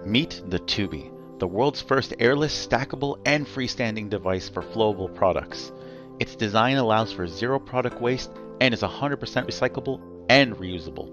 Meet the Toobie, the world's first airless, stackable, and freestanding device for flowable products. Its design allows for zero product waste and is 100% recyclable and reusable.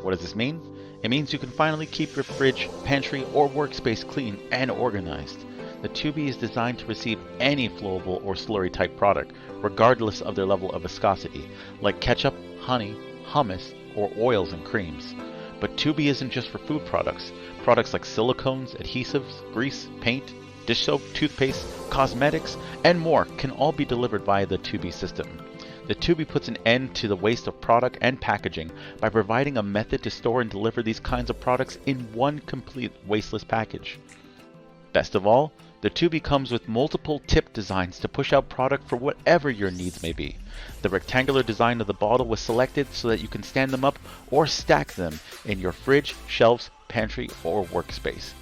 What does this mean? It means you can finally keep your fridge, pantry, or workspace clean and organized. The Toobie is designed to receive any flowable or slurry type product, regardless of their level of viscosity, like ketchup, honey, hummus, or oils and creams. But Toobie isn't just for food products. Products like silicones, adhesives, grease, paint, dish soap, toothpaste, cosmetics, and more can all be delivered via the Toobie system. The Toobie puts an end to the waste of product and packaging by providing a method to store and deliver these kinds of products in one complete wasteless package. Best of all, the Toobie comes with multiple tip designs to push out product for whatever your needs may be. The rectangular design of the bottle was selected so that you can stand them up or stack them in your fridge, shelves, pantry, or workspace.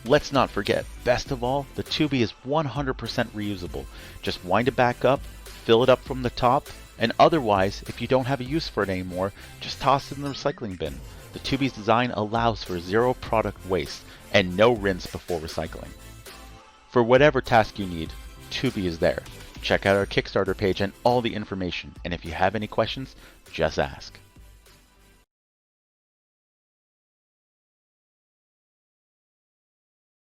Let's not forget, best of all, the Toobie is 100% reusable. Just wind it back up, fill it up from the top, and otherwise, if you don't have a use for it anymore, just toss it in the recycling bin. The Toobie's design allows for zero product waste and no rinse before recycling. For whatever task you need, Toobie is there. Check out our Kickstarter page and all the information, and if you have any questions, just ask.